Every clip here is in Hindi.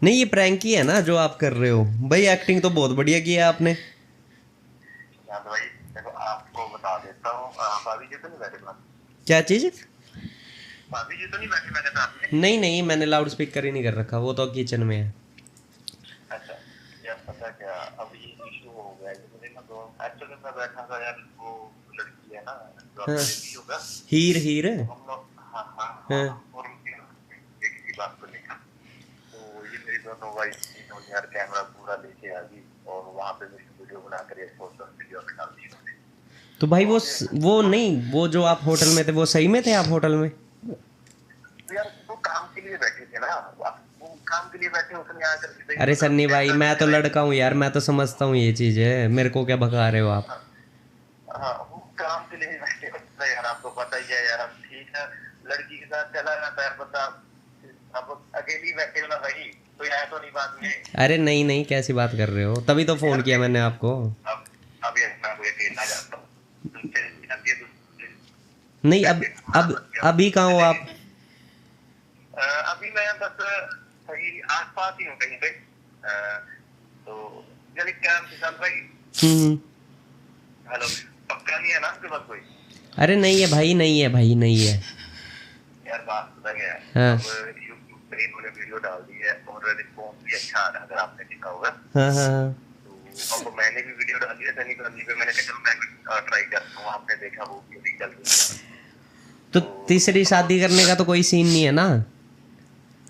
नहीं ये प्रैंक ही है ना जो आप कर रहे हो भाई, एक्टिंग तो बहुत बढ़िया की है आपने। हाँ तो भाई देखो आपको बता देता हूँ, भाभी जी तो नहीं बैठे पास? क्या चीज? भाभी जी तो नहीं बैठे मेरे साथ में? नहीं नहीं, मैंने लाउड स्पीकर ही नहीं कर रखा, वो तो किचन में है। अच्छा, यार पता क्या, अब ये इशू हो गया है, मुझे ना तो एक्चुअली मैं बैठा था यार, वो लड़की है ना जो हाँ। आपने देखी होगा, हीर हीर। तो हम लोग, हाँ हाँ हाँ, हाँ। और उनकी एक ही बात को लेकर, तो ये मेरी दोनों वाइफ इन्होंने यार कैमरा पूरा लेके आ गई और वहाँ पे मेरी वीडियो बना कर एक सोशल मीडिया में डाल दी उन्होंने। तो भाई तो वो ये वो तो नहीं, वो जो आप होटल में थे वो सही में थे आप होटल में? यार वो काम के लिए बैठे थे ना, वो काम के लिए बैठे, उसने आकर के भाई अरे मतलब सन्नी भाई, कैमरा मैं लेके तो भाई, लड़का हूँ यार, मैं तो समझता हूँ ये चीज़ है, मेरे को क्या भगा रहे हो आप? हाँ हाँ, वो काम के लिए बैठे होते हैं यार, आपको पता ही है यार, अब ठीक है, लड़की के साथ चला जाता है बता, अब अकेली बैठे हो ना भाई, तो यार तो नहीं बात में। अरे नहीं नहीं, कैसी बात कर रहे हो, तभी तो फ़ोन यार किया मैंने आपको। अब अब ये मैं कोई अकेला जाता हूँ, तुमसे अब ये दूसरे नहीं अब बैठे हमारा अब बन गया, अभी कहाँ हो आप? लेकिन अभी मैं बस सही आस पास ही हूँ कहीं पे, तो जल्दी क्या विशाल भाई, हम्म। हेलो, पक्का नहीं है ना आपके पास कोई? अरे नहीं है भाई, नहीं है भाई, नहीं है। यार बात पता क्या है, हाँ अब यूट्यूब पे इन्होंने वीडियो डाल दी है और रिस्पॉन्स भी अच्छा आ रहा है, अगर आपने देखा होगा, हाँ हाँ हाँ। तो अब मैंने भी वीडियो डाली है सनी गांधी पे, मैंने कहा चलो मैं भी ट्राई करता हूँ, आपने देखा वो भी चल रही है, तो तो तीसरी अब शादी करने का तो कोई सीन नहीं है ना?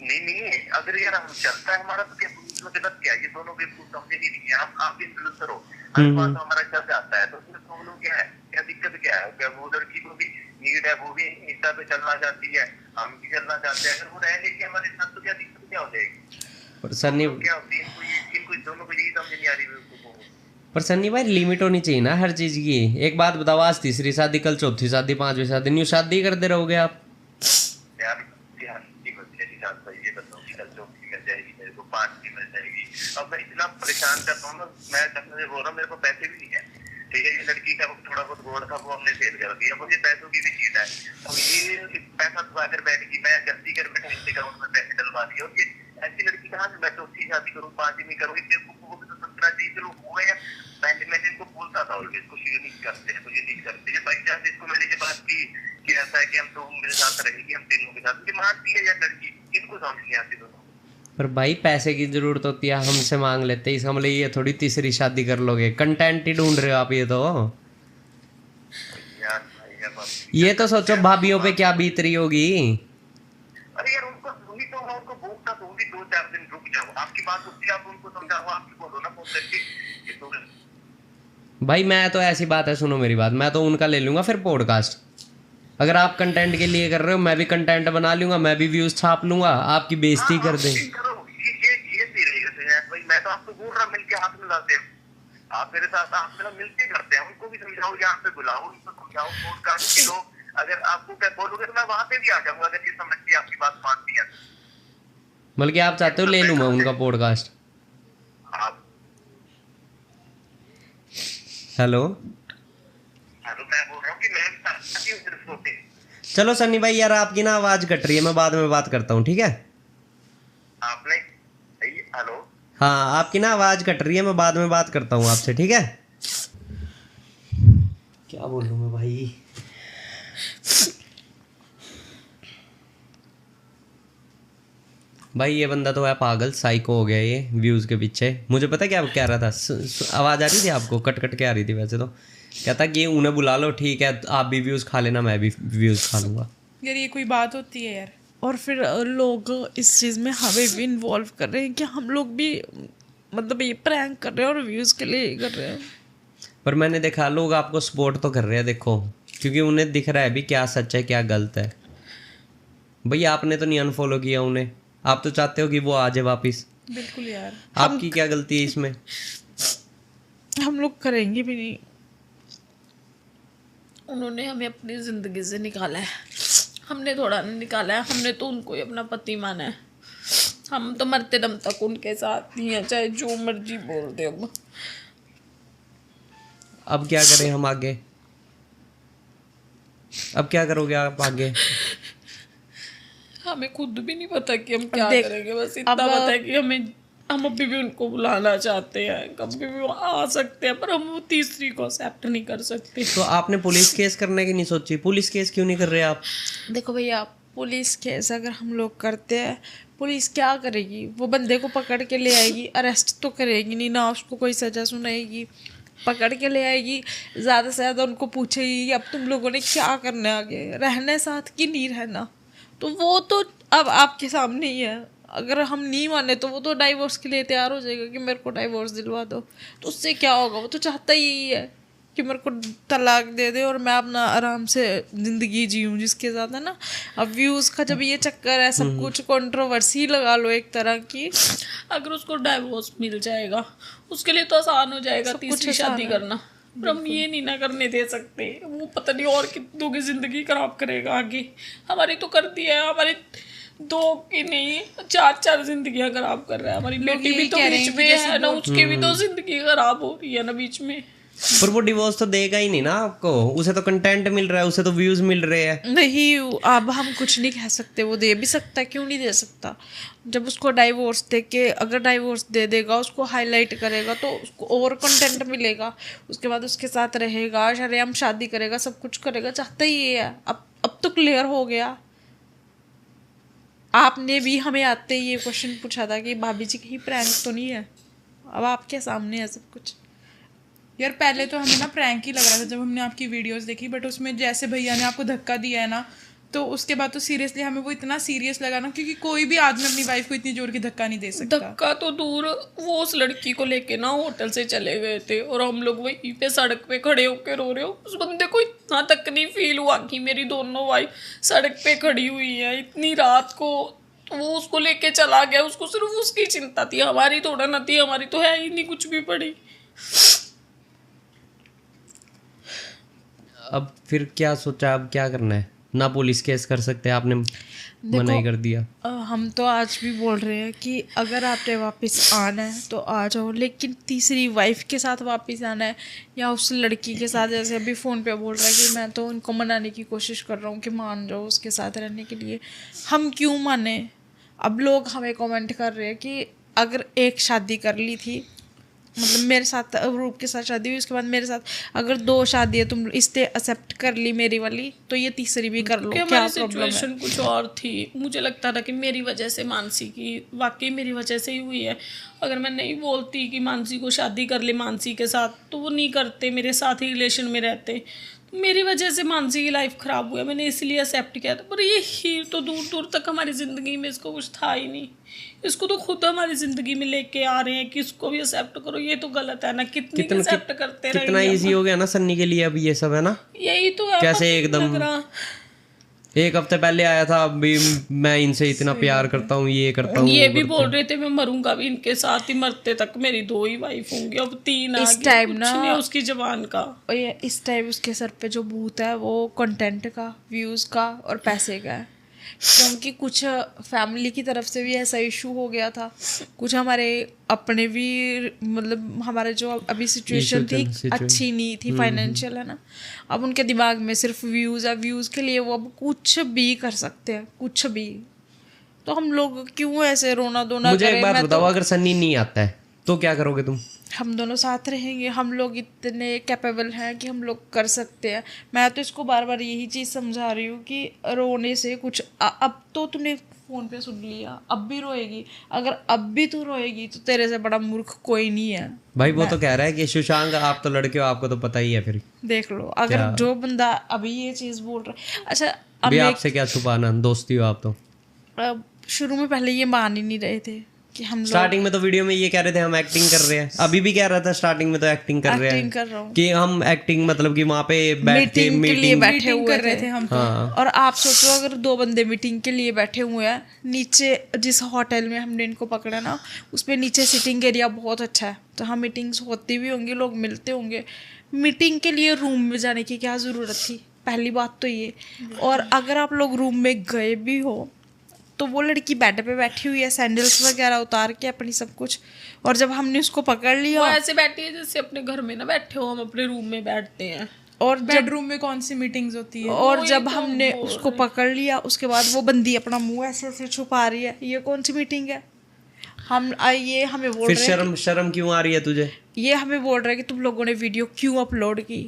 नहीं नहीं, अगर यार हम चलता है हमारा तो क्या इसमें गलत क्या है, ये दोनों बिल्कुल समझे ही नहीं है, आप इन्फ्लुएंसर हो, हर बात हम्म। तो हमारा चल जाता है, तो उसमें प्रॉब्लम क्या है, क्या दिक्कत क्या है, क्या वो लड़की को भी नीड है, वो भी इंस्टा पे चलना चाहती है, हम भी चलना चाहते हैं, अगर वो रह लेके हमारे साथ तो क्या दिक्कत क्या हो जाएगी? पर सन्नी प्रॉब्लम क्या होती है, इनको दोनों को यही समझ नहीं आ रही बेवकूफों को। पर सन्नी भाई, लिमिट होनी चाहिए ना हर चीज़ की। एक बात बताओ, आज तीसरी शादी, कल चौथी शादी, पांचवी शादी, न्यू शादी करते रहोगे आप? यार यार ठीक होती है निशांत भाई, ये बताओ कि कल चौथी मिल जाएगी मेरे को, पांचवी मिल जाएगी, अब मैं इतना परेशान कर रहा हूँ ना, मैं कसम से बोल रहा हूँ, मेरे को पैसे भी नहीं है, ठीक है, ये लड़की का थोड़ा बहुत गोल्ड था वो हमने सेल कर दिया, मुझे पैसों की भी चीज है, अब ये पैसा दबा कर बैठेगी, मैं जल्दी कर बैठा इसके अकाउंट में पैसे डलवा दिए, और ये ऐसी लड़की कहाँ से मैं चौथी शादी करूँ, पांचवी करूँ, इससे को भी तो सोचना चाहिए, चलो हो गया, मैंने इनको बोलता था और इसको ये नहीं करते हैं, मुझे नहीं करते हैं, बाई चांस इसको मैंने ये बात की कि ऐसा है कि हम तो मेरे साथ रहेंगे, हम तीनों के साथ, मुझे मानती है यार लड़की, इनको समझ नहीं आती दोनों। पर भाई पैसे की जरूरत होती है, हमसे मांग लेते हैं, इसका मतलब ये थोड़ी तीसरी शादी कर लोगे, कंटेंट ही ढूंढ रहे हो आप ये तो। यार भाई अब नहीं कर ये तो सोचो सकते यार, भाभीियों पे क्या बीत रही होगी। अरे यार उनको सुनी तो मैं उनको बोलता तो भी 2-4 दिन रुक जाओ, आपकी बात होती है, आप उनको समझाओ, आपकी बोलो ना फोन करके कि तुम, भाई मैं तो ऐसी बात है, सुनो मेरी बात, मैं तो उनका ले लूंगा फिर पॉडकास्ट। अगर आप कंटेंट के लिए कर रहे हो, मैं भी कंटेंट बना लूंगा, मैं भी व्यूज छाप लूंगा, आपकी हाँ बेइज्जती हाँ कर दें। ये करो, ये सही रहेगा सही भाई, मैं तो आपको बोल रहा मिलके हाथ मिलाते हैं, आप मेरे साथ आप मेरा मिलके करते हैं, उनको भी समझाओ, यहाँ पे बुलाओ, उनको समझाओ, पॉडकास्ट के लोग, अगर आपको क्या बोलोगे तो मैं वहां पे भी आ जाऊंगा, अगर ये समझती आपकी बात मानती है तो। बल्कि आप ये चाहते हो मतलब ले लूँ मैं बैठा उनका मुझे, पॉडकास्ट? आप, हेलो। हेलो, मैं बोल रहा हूँ कि मैं चाहती हूँ सिर्फ सोते, चलो सन्नी भाई यार, आपकी ना आवाज़ कट रही है, मैं बाद में बात करता हूँ, ठीक है? आपने, हेलो, हाँ, आपकी ना आवाज़ कट रही है, मैं बाद में बात करता हूँ आपसे, ठीक है? क्या बोलूँ मैं भाई। भाई ये बंदा तो है पागल, साइको हो गया ये व्यूज़ के पीछे। मुझे पता क्या कह रहा था, आवाज़ आ रही थी आपको? कट कट के आ रही थी वैसे तो। कहता कि उन्हें बुला लो, ठीक है, आप भी व्यूज़ खा लेना, मैं भी व्यूज़ खा लूँगा। यार ये कोई बात होती है यार? और फिर लोग इस चीज़ में हमें भी इन्वॉल्व कर रहे हैं कि हम लोग भी मतलब ये प्रैंक कर रहे हैं और व्यूज़ के लिए ये कर रहे हैं। पर मैंने देखा लोग आपको सपोर्ट तो कर रहे हैं, देखो, क्योंकि उन्हें दिख रहा है भी क्या सच है क्या गलत है। भैया आपने तो नहीं अनफॉलो किया उन्हें, आप तो चाहते हो कि वो आ जाए वापिस। बिल्कुल यार, आपकी क्या गलती है इसमें? हम लोग करेंगे भी नहीं। उन्होंने हमें अपनी ज़िंदगी से निकाला है, हमने थोड़ा नहीं निकाला है, हमने तो उनको ही अपना पति माना है। हम तो मरते दम तक उनके साथ ही हैं, चाहे जो मर्जी बोल दे। अब क्या करें हम आगे? अब क्या करोगे आप आगे? हमें खुद भी नहीं पता कि हम क्या देख, करेंगे, बस इतना पता है कि हम अभी भी उनको बुलाना चाहते हैं, कभी भी वो आ सकते हैं, पर हम वो तीसरी को एक्सेप्ट नहीं कर सकते। तो आपने पुलिस केस करने की नहीं सोची? पुलिस केस क्यों नहीं कर रहे आप? देखो भैया, पुलिस केस अगर हम लोग करते हैं, पुलिस क्या करेगी? वो बंदे को पकड़ के ले आएगी, अरेस्ट तो करेगी नहीं ना, उसको कोई सजा सुनाएगी, पकड़ के ले आएगी, ज़्यादा से ज़्यादा उनको पूछेगी अब तुम लोगों ने क्या करना है आगे, रहना है साथ कि नहीं रहना। तो वो तो अब आपके सामने ही है। अगर हम नहीं माने तो वो तो डाइवोर्स के लिए तैयार हो जाएगा कि मेरे को डाइवोर्स दिलवा दो। तो उससे क्या होगा? वो तो चाहता ही यही है कि मेरे को तलाक दे दे और मैं अपना आराम से ज़िंदगी जीऊँ जिसके साथ, है ना। अब व्यूज़ का जब ये चक्कर है, सब कुछ कंट्रोवर्सी लगा लो एक तरह की। अगर उसको डाइवोर्स मिल जाएगा उसके लिए तो आसान हो जाएगा तीसरी शादी करना, पर हम ये नहीं ना करने दे सकते। वो पता नहीं और कितनों की जिंदगी खराब करेगा आगे। हमारी तो कर दिया है, हमारे 2 की नहीं 4 जिंदगियां खराब कर रहा है। हमारी बेटी भी तो बीच में है ना, उसकी भी तो जिंदगी खराब हो रही है ना बीच में। पर वो डिवोर्स तो देगा ही नहीं ना आपको, उसे तो कंटेंट मिल रहा है, उसे तो व्यूज मिल रहे हैं। नहीं, अब हम कुछ नहीं कह सकते, वो दे भी सकता है, क्यों नहीं दे सकता। जब उसको डाइवोर्स दे के अगर डाइवोर्स दे देगा, उसको हाईलाइट करेगा तो उसको और कंटेंट मिलेगा, उसके बाद उसके साथ रहेगा, शरेआम शादी करेगा, सब कुछ करेगा, चाहता ही ये है। अब तो क्लियर हो गया। आपने भी हमें आते ही ये क्वेश्चन पूछा था कि भाभी जी कहीं प्रैंक तो नहीं है। अब आपके सामने है सब कुछ। यार पहले तो हमें ना प्रैंक ही लग रहा था जब हमने आपकी वीडियोस देखी, बट उसमें जैसे भैया ने आपको धक्का दिया है ना, तो उसके बाद तो सीरियसली हमें वो इतना सीरियस लगा ना, क्योंकि कोई भी आदमी अपनी वाइफ को इतनी जोर की धक्का नहीं दे सकता। धक्का तो दूर, वो उस लड़की को लेके ना होटल से चले गए थे और हम लोग वहीं पे सड़क पे खड़े होकर रो रहे हो। उस बंदे को इतना तक नहीं फील हुआ कि मेरी दोनों वाइफ सड़क पे खड़ी हुई है इतनी रात को। तो वो उसको लेके चला गया, उसको सिर्फ उसकी चिंता थी, हमारी थोड़ा ना थी, हमारी तो है ही नहीं कुछ भी पड़ी। अब फिर क्या सोचा, अब क्या करना है? ना पुलिस केस कर सकते, आपने मना ही कर दिया। हम तो आज भी बोल रहे हैं कि अगर आपने वापस आना है तो आ जाओ, लेकिन तीसरी वाइफ के साथ वापस आना है या उस लड़की के साथ, जैसे अभी फ़ोन पे बोल रहा है कि मैं तो उनको मनाने की कोशिश कर रहा हूँ कि मान जाओ उसके साथ रहने के लिए। हम क्यों माने? अब लोग हमें कमेंट कर रहे हैं कि अगर एक शादी कर ली थी, मतलब मेरे साथ रूप के साथ शादी हुई, उसके बाद मेरे साथ अगर 2 शादी है, तुम इससे एक्सेप्ट कर ली मेरी वाली, तो ये तीसरी भी कर लो, क्या प्रॉब्लम है? सिचुएशन कुछ और थी। मुझे लगता था कि मेरी वजह से मानसी की, वाकई मेरी वजह से ही हुई है। अगर मैं नहीं बोलती कि मानसी को शादी कर ले मानसी के साथ, तो वो नहीं करते, मेरे साथ ही रिलेशन में रहते। मेरी वजह से मानसी की लाइफ ख़राब हुआ, मैंने इसलिए एक्सेप्ट किया था। पर ये हीर तो दूर दूर तक हमारी ज़िंदगी में इसको कुछ था ही नहीं। इसको तो खुद हमारी ज़िंदगी में लेके आ रहे हैं कि इसको भी एक्सेप्ट करो। ये तो गलत है ना, कितनी एक्सेप्ट करते रहे। कितना इजी हो गया ना सन्नी के लिए अब ये सब, है ना। यही तो है, कैसे एकदम 1 हफ्ते पहले आया था, अभी मैं इनसे इतना प्यार करता हूँ, ये करता हूँ। ये भी बोल रहे थे मैं मरूंगा भी इनके साथ ही, मरते तक मेरी 2 ही वाइफ होंगी, अब 3 इस टाइम ना नहीं उसकी जबान का। और ये इस टाइम उसके सर पे जो भूत है वो कंटेंट का, व्यूज़ का और पैसे का है। क्योंकि कुछ फैमिली की तरफ से भी ऐसा इशू हो गया था, कुछ हमारे अपने भी, मतलब हमारे जो अभी सिचुएशन थी अच्छी नहीं थी फाइनेंशियल, है ना। अब उनके दिमाग में सिर्फ व्यूज़ है, व्यूज़ के लिए वो अब कुछ भी कर सकते हैं, कुछ भी। तो हम लोग क्यों ऐसे रोना धोना मुझे करें? एक बात बताओ, अगर सन्नी नहीं आता है तो क्या करोगे तुम? हम दोनों साथ रहेंगे। हम लोग इतने कैपेबल हैं कि हम लोग कर सकते हैं। मैं तो इसको बार बार यही चीज़ समझा रही हूँ कि रोने से कुछ, अब तो तूने फ़ोन पे सुन लिया, अब भी रोएगी। अगर अब भी तू रोएगी तो तेरे से बड़ा मूर्ख कोई नहीं है भाई। वो तो कह रहा है कि सुशांत आप तो लड़के हो, आपको तो पता ही है। फिर देख लो, अगर जो बंदा अभी ये चीज़ बोल रहा है। अच्छा, अभी आपसे क्या छुपाना, दोस्ती हो आप तो। शुरू में पहले ये मान ही नहीं रहे थे कि हम स्टार्टिंग में तो वीडियो में ये कह रहे थे हम एक्टिंग कर रहे हैं, अभी भी कह रहा था स्टार्टिंग में तो एक्टिंग कर रहे हैं, कर रहा हूँ कि हम एक्टिंग मतलब कि वहाँ पे बैठ के मीटिंग बैठे हुए रहे थे हम। हाँ। और आप सोचो अगर 2 बंदे मीटिंग के लिए बैठे हुए हैं, नीचे जिस होटल में हमने इनको पकड़ा ना, उसमें नीचे सिटिंग एरिया बहुत अच्छा है, तो हाँ मीटिंग्स होती भी होंगी, लोग मिलते होंगे। मीटिंग के लिए रूम में जाने की क्या ज़रूरत थी? पहली बात तो ये। और अगर आप लोग रूम में गए भी हो तो वो लड़की बेड पे बैठी हुई है, सैंडल्स वगैरह उतार के अपनी सब कुछ, और जब हमने उसको पकड़ लिया, वो ऐसे बैठी है जैसे अपने घर में ना बैठे हो, हम अपने रूम में बैठते हैं। और जब बेडरूम में कौन सी मीटिंग्स होती है। और जब हमने उसको पकड़ लिया उसके बाद वो बंदी अपना मुंह ऐसे ऐसे छुपा रही है, ये कौन सी मीटिंग है? ये हमें बोल फिर रहे हैं शर्म क्यों आ रही है तुझे? ये हमें बोल रहे हैं कि तुम लोगों ने वीडियो क्यों अपलोड की?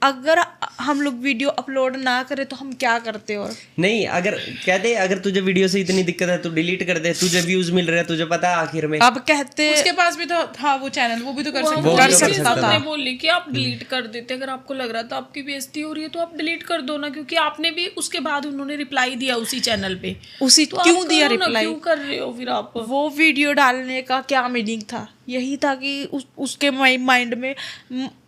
अगर हम लोग वीडियो अपलोड ना करें तो हम क्या करते? और नहीं, अगर कह दे अगर तुझे वीडियो से इतनी दिक्कत है तो डिलीट कर दे, तुझे व्यूज मिल रहे हैं, तुझे पता है आखिर में। अब कहते उसके पास भी तो था वो चैनल, वो भी तो कर सकता वो था। भी तो कर सकता था। बोली कि आप डिलीट कर देते, अगर आपको लग रहा था आपकी बेइज्जती हो रही है तो आप डिलीट कर दो ना, क्योंकि आपने भी उसके बाद उन्होंने रिप्लाई दिया उसी चैनल पे, उसी तो क्यों आप दिया करो ना, रिप्लाई? क्यों कर रहे हो फिर आप? वो वीडियो डालने का क्या मीनिंग था? यही था कि उसके माइंड में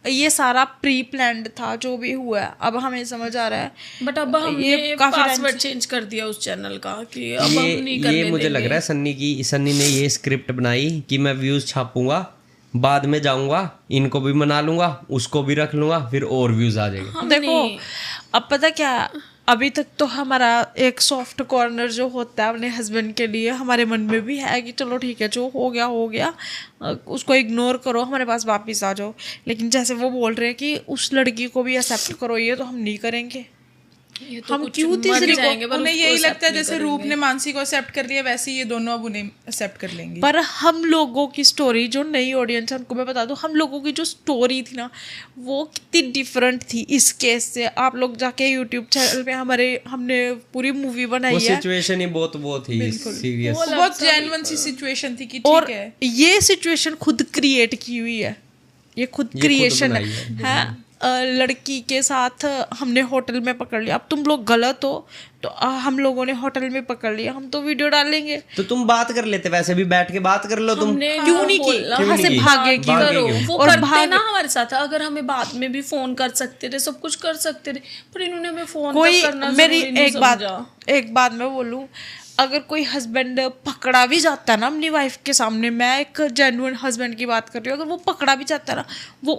ये सारा प्री प्लान्ड था जो भी हुआ है। अब हमें समझ आ रहा है, बट अब हमने ये काफी पासवर्ड चेंज कर दिया उस चैनल का कि अब हम नहीं करने ये मुझे लग रहा है सन्नी ने ये स्क्रिप्ट बनाई कि मैं व्यूज छापूंगा, बाद में जाऊंगा, इनको भी मना लूंगा, उसको भी रख लूंगा, फिर और व्यूज आ जाएंगे। देखो अब पता क्या, अभी तक तो हमारा एक सॉफ्ट कॉर्नर जो होता है अपने हस्बैंड के लिए हमारे मन में भी है कि चलो ठीक है, जो हो गया, उसको इग्नोर करो, हमारे पास वापस आ जाओ। लेकिन जैसे वो बोल रहे हैं कि उस लड़की को भी एक्सेप्ट करो, ये तो हम नहीं करेंगे। ये तो हम कुछ क्यों मर तीसरी जाएंगे, पर उन्हें उसको यही accept लगता है नहीं जैसे रूप ने मानसी को एक्सेप्ट कर लिया, वैसे ये दोनों अब उन्हें एक्सेप्ट कर लेंगे। पर हम लोगों की स्टोरी, जो नई ऑडियंस है उनको मैं बता दूं, हम लोगों की जो स्टोरी थी ना वो कितनी डिफरेंट थी इस केस से। आप लोग जाके यूट्यूब चैनल पे हमने पूरी मूवी वो बनाई है, सिचुएशन ही बहुत वो थी सीरियस। वो बहुत जेन्युइन सी सिचुएशन थी कि और ठीक है ये सिचुएशन खुद क्रिएट की हुई है, ये खुद क्रिएशन बनाई है। लड़की के साथ हमने होटल में पकड़ लिया, अब तुम लोग गलत हो तो हम लोगों ने होटल में पकड़ लिया, हम तो वीडियो डालेंगे। तो तुम बात कर लेते, वैसे भी बैठ के बात कर लो तुम। हमने क्यों नहीं की? बोला, कहाँ से नहीं की? भागे क्यों? भागे करो, क्यों? वो और करते ना हमारे साथ, अगर हमें बाद में भी फोन कर सकते थे, सब कुछ कर सकते थे, पर इन्होंने हमें फोन कोई करना मेरी जरूरी नहीं समझा। एक बात मैं बोलूं, अगर कोई हस्बैंड पकड़ा भी जाता है ना अपनी वाइफ के सामने, मैं एक जेन्युइन हस्बैंड की बात कर रही हूँ, अगर वो पकड़ा भी जाता है ना, वो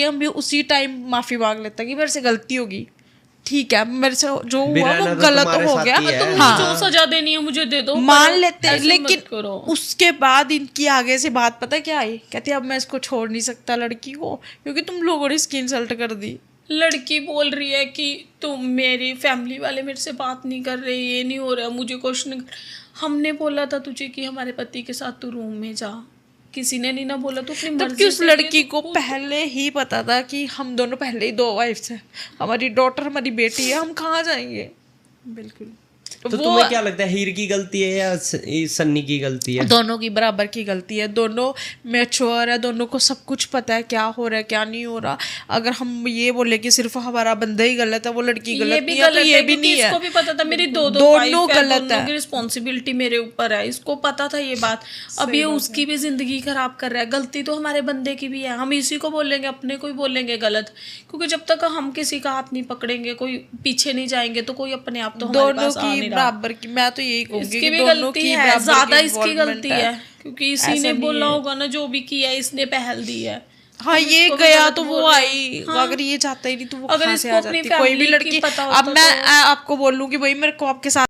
हम भी उसी टाइम माफी मांग लेता कि मेरे से गलती होगी, ठीक है, मेरे से जो हुआ वो तो गलत तुम्हारे हो साथ गया, ही है। तुम हाँ जो सजा देनी है मुझे दे दो, मान पर लेते हैं। ऐसे लेकिन मत करो। उसके बाद इनकी आगे से बात पता क्या आई, कहती अब मैं इसको छोड़ नहीं सकता लड़की को, क्योंकि तुम लोगों ने इसकी इंसल्ट कर दी। लड़की बोल रही है कि तुम, मेरी फैमिली वाले मेरे से बात नहीं कर रहे, ये नहीं हो रहा, मुझे क्वेश्चन। हमने बोला था तुझे कि हमारे पति के साथ तू रूम में जा, किसी ने नहीं ना बोला, तो अपनी जबकि मर्जी उस से लड़की तो को खुद- पहले ही पता था कि हम दोनों पहले ही 2 वाइफ्स हैं, हमारी डॉटर हमारी बेटी है, हम कहाँ जाएंगे? बिल्कुल। तो तुम्हें क्या लगता है, हीर की गलती है या सन्नी की गलती है? दोनों की बराबर की गलती है, दोनों मैच्योर है, दोनों को सब कुछ पता है क्या हो रहा है क्या नहीं हो रहा। अगर हम ये बोले कि सिर्फ हमारा बंदा ही गलत है, वो लड़की गलत नहीं है, तो ये भी नहीं है। इसको भी पता था मेरी दोनों दोनों गलत है। की रिस्पॉन्सिबिलिटी मेरे ऊपर है, इसको पता था ये बात। अब ये उसकी भी जिंदगी खराब कर रहा है, गलती तो हमारे बंदे की भी है। हम इसी को बोलेंगे, अपने को ही बोलेंगे गलत, क्योंकि जब तक हम किसी का हाथ नहीं पकड़ेंगे, कोई पीछे नहीं जाएंगे, तो कोई अपने आप तो हमारे दोनों पास आ की नहीं रहा। बराबर की, मैं तो यही कहूंगी इसकी कि भी दोनों गलती की है, बराबर ज्यादा की इसकी involvement गलती है, क्योंकि इसी ऐसा ने नहीं बोला है। होगा ना, जो भी किया है इसने पहल दी है। हाँ, हम ये इसको भी गया गलत तो बोल वो रहे हैं। आई, हाँ। अगर ये चाहता ही नहीं तो वो अगर कहाँ से इसको आ अपनी जाती? कोई भी family की लड़की, पता अब होता मैं तो- आपको बोलूँ कि भाई मेरे को आपके साथ